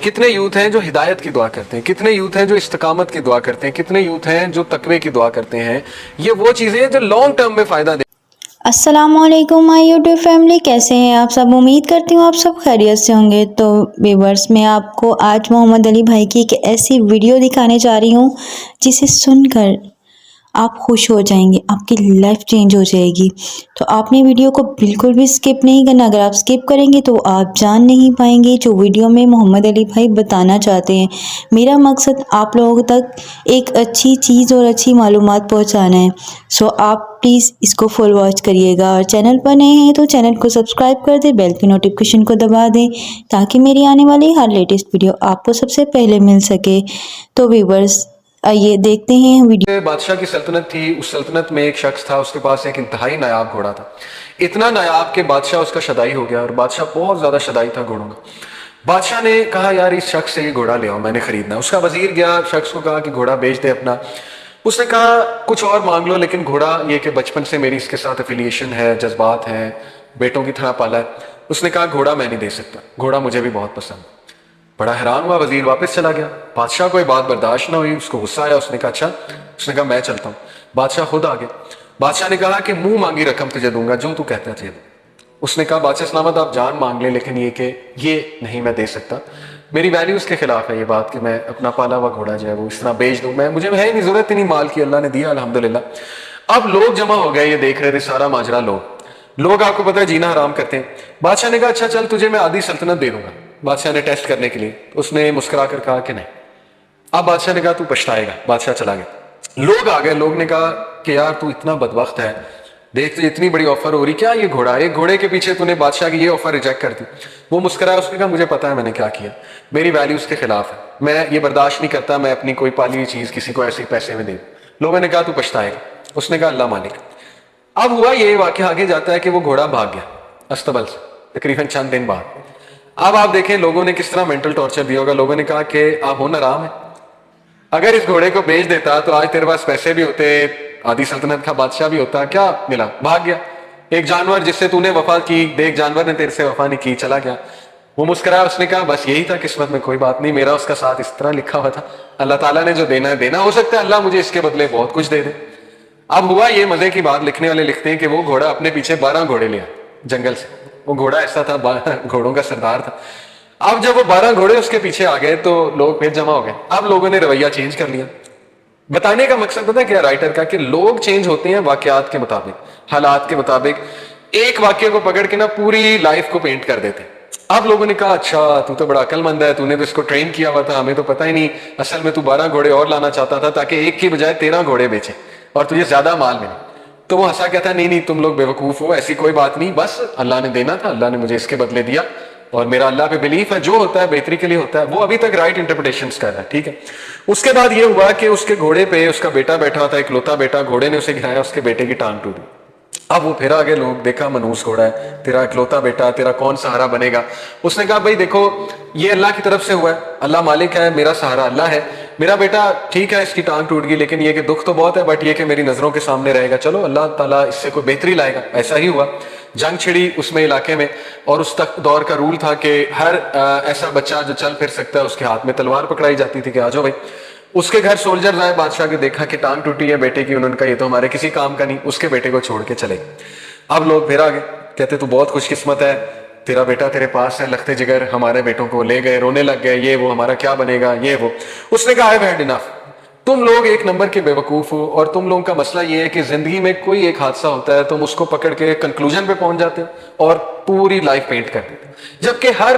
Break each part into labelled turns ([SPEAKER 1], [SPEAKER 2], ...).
[SPEAKER 1] کتنے یوتھ ہیں جو ہدایت کی دعا کرتے ہیں، کتنے یوتھ ہیں جو استقامت کی دعا کرتے ہیں، کتنے یوتھ ہیں جو تقوی کی دعا کرتے ہیں. یہ وہ چیزیں ہیں جو لانگ ٹرم میں فائدہ دیں.
[SPEAKER 2] السلام علیکم مائی یوٹیوب فیملی، کیسے ہیں آپ سب؟ امید کرتی ہوں آپ سب خیریت سے ہوں گے. تو ویورز، میں آپ کو آج محمد علی بھائی کی ایک ایسی ویڈیو دکھانے جا رہی ہوں جسے سن کر آپ خوش ہو جائیں گے، آپ کی لائف چینج ہو جائے گی. تو آپ نے ویڈیو کو بالکل بھی سکپ نہیں کرنا. اگر آپ سکپ کریں گے تو آپ جان نہیں پائیں گے جو ویڈیو میں محمد علی بھائی بتانا چاہتے ہیں. میرا مقصد آپ لوگوں تک ایک اچھی چیز اور اچھی معلومات پہنچانا ہے. سو آپ پلیز اس کو فل واچ کریے گا، اور چینل پر نئے ہیں تو چینل کو سبسکرائب کر دیں، بیل کی نوٹیفیکیشن کو دبا دیں تاکہ میری آنے والی ہر لیٹسٹ ویڈیو آپ کو سب سے پہلے مل سکے. تو ویورز، آئیے دیکھتے ہیں ویڈیو.
[SPEAKER 1] بادشاہ کی سلطنت تھی، اس سلطنت میں ایک شخص تھا، اس کے پاس ایک انتہائی نایاب گھوڑا تھا. اتنا نایاب کہ بادشاہ اس کا شدائی ہو گیا، اور بادشاہ بہت زیادہ شدائی تھا گھوڑوں کا. بادشاہ نے کہا یار اس شخص سے یہ گھوڑا لے آؤ، میں نے خریدنا ہے. اس کا وزیر گیا، شخص کو کہا کہ گھوڑا بیچ دے اپنا. اس نے کہا کچھ اور مانگ لو، لیکن گھوڑا یہ کہ بچپن سے میری اس کے ساتھ افیلیشن ہے، جذبات ہیں، بیٹوں کی طرح پالا ہے. اس نے کہا گھوڑا میں نہیں دے سکتا، گھوڑا مجھے بھی بہت پسند. بڑا حیران ہوا وزیر، واپس چلا گیا. بادشاہ کو یہ بات برداشت نہ ہوئی، اس کو غصہ آیا. اس نے کہا اچھا. اس نے کہا میں چلتا ہوں. بادشاہ خود آ گیا. بادشاہ نے کہا کہ منہ مانگی رقم تجھے دوں گا، جو تو کہتا ہے. اس نے کہا بادشاہ سلامت آپ جان مانگ لیں، لیکن یہ کہ یہ نہیں میں دے سکتا، میری ویلیوز کے خلاف ہے یہ بات کہ میں اپنا پالا ہوا گھوڑا جو ہے وہ اس طرح بیچ دوں. مجھے ہے نہیں ضرورت نہیں مال کی، اللہ نے دیا الحمدللہ. اب لوگ جمع ہو گئے، یہ دیکھ رہے تھے سارا ماجرا. لوگ آپ کو پتہ ہے جینا حرام کرتے ہیں. بادشاہ نے کہا اچھا چل تجھے میں آدھی سلطنت دے دوں گا. بادشاہ نے ٹیسٹ کرنے کے لیے، اس نے مسکرا کر کہا کہ نہیں. اب بادشاہ نے کہا تو پچھتائے گا. بادشاہ چلا گیا. لوگ آ گئے، لوگ نے کہا کہ یار تو اتنا بدبخت ہے، دیکھ تو اتنی بڑی آفر ہو رہی، کیا یہ گھوڑا، ایک گھوڑے کے پیچھے تو نے بادشاہ کی یہ آفر ریجیکٹ کر دی. وہ مسکرایا. اس نے کہا مجھے پتا ہے میں نے کیا کیا، میری ویلیوز کے خلاف ہے، میں یہ برداشت نہیں کرتا میں اپنی کوئی پالی ہوئی چیز کسی کو ایسے پیسے میں دے دوں. لوگوں نے کہا تو پچھتائے گا. اس نے کہا اللہ مالک. اب ہوا یہ واقعہ آگے جاتا ہے کہ وہ گھوڑا بھاگ گیا استبل سے تقریباً چند دن بعد. اب آپ دیکھیں لوگوں نے کس طرح مینٹل ٹارچر دیا ہوگا. لوگوں نے کہا کہ آپ ہو نارام ہے، اگر اس گھوڑے کو بیچ دیتا تو آج تیرے پاس پیسے بھی ہوتے، آدھی سلطنت کا بادشاہ بھی ہوتا. کیا ملا؟ بھاگ گیا. ایک جانور جس سے تو نے وفا کی، دیکھ جانور نے تیرے سے وفا نہیں کی، چلا گیا. وہ مسکرایا. اس نے کہا بس یہی تھا قسمت میں، کوئی بات نہیں، میرا اس کا ساتھ اس طرح لکھا ہوا تھا، اللہ تعالیٰ نے جو دینا ہے دینا، ہو سکتا ہے اللہ مجھے اس کے بدلے بہت کچھ دے دے. اب ہوا یہ مزے کی بات، لکھنے والے لکھتے ہیں کہ وہ گھوڑا اپنے پیچھے 12 گھوڑے لیا جنگل سے. وہ گھوڑا ایسا تھا، گھوڑوں کا سردار تھا. اب جب وہ 12 گھوڑے اس کے پیچھے آ گئے تو لوگ پھر جمع ہو گئے. اب لوگوں نے رویہ چینج کر لیا. بتانے کا مقصد پتہ ہے کیا رائٹر کا، کہ لوگ چینج ہوتے ہیں واقعات کے مطابق، حالات کے مطابق. ایک واقعے کو پکڑ کے نا پوری لائف کو پینٹ کر دیتے. اب لوگوں نے کہا اچھا تو بڑا عقل مند ہے، تو نے تو اس کو ٹرین کیا ہوا تھا، ہمیں تو پتہ ہی نہیں، اصل میں تو 12 گھوڑے اور لانا چاہتا تھا تاکہ ایک کی بجائے 13 گھوڑے بیچے اور تجھے زیادہ مال ملے. تو وہ ہنسا کہتا نہیں تم لوگ بیوقوف ہو، ایسی کوئی بات نہیں، بس اللہ نے دینا تھا، اللہ نے مجھے اس کے بدلے دیا، اور میرا اللہ پہ بلیف ہے، جو ہوتا ہے بہتری کے لیے ہوتا ہے. وہ ابھی تک رائٹ انٹرپریٹیشنز کر رہا ہے، ٹھیک ہے. اس کے بعد یہ ہوا کہ اس کے گھوڑے پہ اس کا بیٹا بیٹھا تھا، اکلوتا بیٹا. گھوڑے نے اسے گرایا، اس کے بیٹے کی ٹانگ ٹوٹ گئی. اب وہ پھر آگے لوگ دیکھا منوس گھوڑا ہے، تیرا اکلوتا بیٹا، تیرا کون سہارا بنے گا. اس نے کہا بھائی دیکھو یہ اللہ کی طرف سے ہوا ہے، اللہ مالک ہے، میرا سہارا اللہ ہے. میرا بیٹا ٹھیک ہے اس کی ٹانگ ٹوٹ گئی، لیکن یہ کہ دکھ تو بہت ہے، بٹ یہ کہ میری نظروں کے سامنے رہے گا، چلو اللہ تعالیٰ اس سے کوئی بہتری لائے گا. ایسا ہی ہوا. جنگ چھڑی اس میں علاقے میں، اور اس تک دور کا رول تھا کہ ہر ایسا بچہ جو چل پھر سکتا ہے اس کے ہاتھ میں تلوار پکڑائی جاتی تھی کہ آ جاؤ بھائی. اس کے گھر سولجرز آئے، بادشاہ کے دیکھا کہ ٹانگ ٹوٹی ہے بیٹے کی، انہوں نے کہا یہ تو ہمارے کسی کام کا نہیں، اس کے بیٹے کو چھوڑ کے چلے. اب لوگ پھر آگے کہتے تو بہت خوش قسمت ہے، تیرا بیٹا تیرے پاس ہے، لختے جگر ہمارے بیٹوں کو لے گئے، رونے لگ گئے، یہ وہ ہمارا کیا بنے گا، یہ وہ. اس نے کہا I've had enough. تم لوگ ایک نمبر کے بیوقوف ہو، اور تم لوگوں کا مسئلہ یہ ہے کہ زندگی میں کوئی ایک حادثہ ہوتا ہے تم اس کو پکڑ کے کنکلوژن پہ پہنچ جاتے ہو اور پوری لائف پینٹ کر دیتے، جبکہ ہر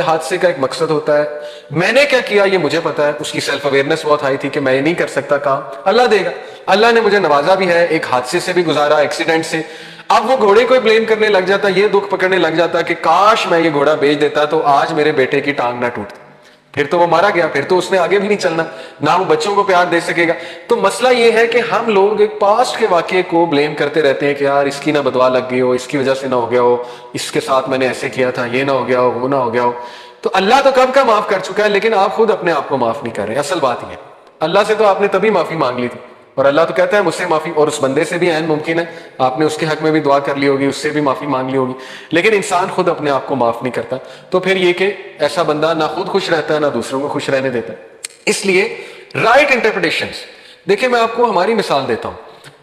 [SPEAKER 1] حادثے کا ایک مقصد ہوتا ہے. میں نے کیا کیا یہ مجھے پتا ہے. اس کی سیلف اویئرنیس بہت ہائی تھی کہ میں یہ نہیں کر سکتا کام، اللہ دے گا. اللہ نے مجھے نوازا بھی ہے، ایک حادثے سے بھی گزارا، ایکسیڈنٹ سے. اب وہ گھوڑے کو بلیم کرنے لگ جاتا، یہ دکھ پکڑنے لگ جاتا کہ کاش میں یہ گھوڑا بیچ دیتا تو آج میرے بیٹے کی ٹانگ نہ ٹوٹتی. پھر تو وہ مارا گیا، پھر تو اس نے آگے بھی نہیں چلنا، نہ وہ بچوں کو پیار دے سکے گا. تو مسئلہ یہ ہے کہ ہم لوگ ایک پاسٹ کے واقعے کو بلیم کرتے رہتے ہیں کہ یار اس کی نہ بدوا لگ گئی ہو، اس کی وجہ سے نہ ہو گیا ہو، اس کے ساتھ میں نے ایسے کیا تھا، یہ نہ ہو گیا ہو، وہ نہ ہو گیا ہو. تو اللہ تو کب کا معاف کر چکا ہے، لیکن آپ خود اپنے آپ کو معاف نہیں کر رہے. اصل بات یہ ہے اللہ سے تو آپ نے تبھی معافی مانگ لی تھی، اور اللہ تو کہتا ہے مجھ سے معافی، اور اس بندے سے بھی عین ممکن ہے آپ نے اس کے حق میں بھی دعا کر لی ہوگی، اس سے بھی معافی مانگ لی ہوگی، لیکن انسان خود اپنے آپ کو معاف نہیں کرتا. تو پھر یہ کہ ایسا بندہ نہ خود خوش رہتا ہے نہ دوسروں کو خوش رہنے دیتا ہے. اس لیے رائٹ انٹرپریٹیشنز، دیکھیں میں آپ کو ہماری مثال دیتا ہوں.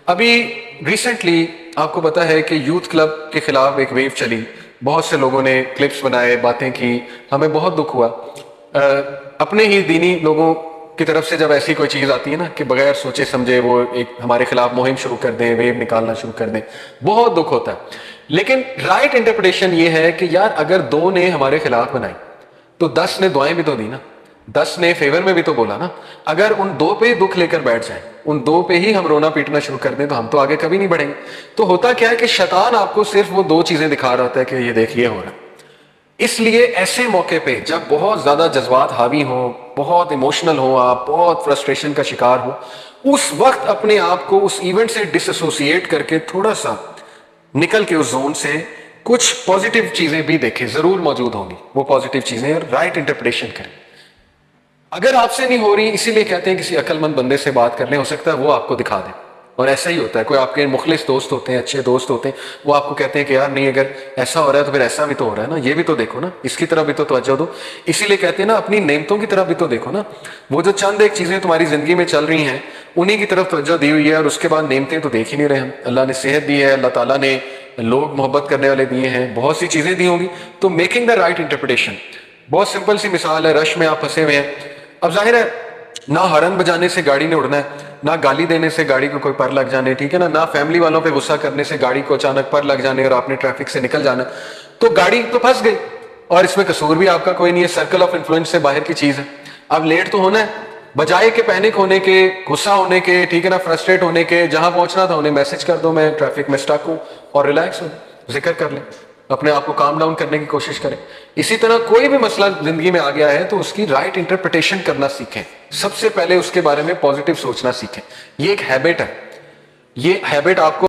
[SPEAKER 1] ابھی ریسنٹلی آپ کو پتا ہے کہ یوتھ کلب کے خلاف ایک ویو چلی، بہت سے لوگوں نے کلپس بنائے، باتیں کی، ہمیں بہت دکھ ہوا. اپنے ہی دینی لوگوں کی طرف سے جب ایسی کوئی چیز آتی ہے نا کہ بغیر سوچے سمجھے وہ ایک ہمارے خلاف مہم شروع کر دیں، ویو نکالنا شروع کر دیں، بہت دکھ ہوتا ہے. لیکن رائٹ انٹرپریٹیشن یہ ہے کہ یار اگر 2 نے ہمارے خلاف بنائی تو 10 نے دعائیں بھی تو دی نا، 10 نے فیور میں بھی تو بولا نا. اگر ان 2 پہ ہی دکھ لے کر بیٹھ جائیں، ان 2 پہ ہی ہم رونا پیٹنا شروع کر دیں تو ہم تو آگے کبھی نہیں بڑھیں گے. تو ہوتا کیا ہے کہ شیطان آپ کو صرف وہ 2 چیزیں دکھا رہا ہوتا ہے کہ یہ دیکھیے ہو رہا ہے. اس لیے ایسے موقع پہ جب بہت زیادہ جذبات حاوی ہوں، بہت ایموشنل ہوں، آپ بہت فرسٹریشن کا شکار ہو، اس وقت اپنے آپ کو اس ایونٹ سے ڈس ایسوسیٹ کر کے تھوڑا سا نکل کے اس زون سے کچھ پازیٹیو چیزیں بھی دیکھیں، ضرور موجود ہوں گی وہ پازیٹیو چیزیں، اور رائٹ انٹرپریٹیشن کریں. اگر آپ سے نہیں ہو رہی اسی لیے کہتے ہیں کسی عقل مند بندے سے بات کر لیں، ہو سکتا ہے وہ آپ کو دکھا دیں. اور ایسا ہی ہوتا ہے، کوئی آپ کے مخلص دوست ہوتے ہیں، اچھے دوست ہوتے ہیں، وہ آپ کو کہتے ہیں کہ یار نہیں اگر ایسا ہو رہا ہے تو پھر ایسا بھی تو ہو رہا ہے نا، یہ بھی تو دیکھو نا، اس کی طرف بھی تو توجہ دو. اسی لیے کہتے ہیں نا اپنی نعمتوں کی طرف بھی تو دیکھو نا. وہ جو چند ایک چیزیں تمہاری زندگی میں چل رہی ہیں انہی کی طرف توجہ دی ہوئی ہے، اور اس کے بعد نعمتیں تو دیکھ ہی نہیں رہے ہم. اللہ نے صحت دی ہے، اللہ تعالیٰ نے لوگ محبت کرنے والے دیے ہیں، بہت سی چیزیں دی ہوں گی. تو میکنگ دا رائٹ انٹرپریٹیشن، بہت سمپل سی مثال ہے. رش میں آپ پھنسے ہوئے ہیں، اب ظاہر ہے نہ ہارن بجانے سے گاڑی نے اڑنا ہے، نہ گالی دینے سے گاڑی کو کوئی پر لگ جانے، ٹھیک ہے نا، نہ فیملی والوں پہ غصہ کرنے سے گاڑی کو اچانک پر لگ جانے اور آپ نے ٹریفک سے نکل جانا. تو گاڑی تو پھنس گئی اور اس میں قصور بھی آپ کا کوئی نہیں ہے، سرکل آف انفلوئنس سے باہر کی چیز ہے. اب لیٹ تو ہونا ہے، بجائے کہ پینک ہونے کے، غصہ ہونے کے، ٹھیک ہے نا، فرسٹریٹ ہونے کے، جہاں پہنچنا تھا انہیں میسج کر دو میں ٹریفک میں اسٹک ہوں، اور ریلیکس ہو، ذکر کر لیں، اپنے آپ کو کام ڈاؤن کرنے کی کوشش کریں. اسی طرح کوئی بھی مسئلہ زندگی میں آ گیا ہے تو اس کی رائٹ انٹرپریٹیشن کرنا سیکھیں. سب سے پہلے اس کے بارے میں پازیٹیو سوچنا سیکھیں. یہ ایک ہیبٹ ہے، یہ ہیبٹ آپ کو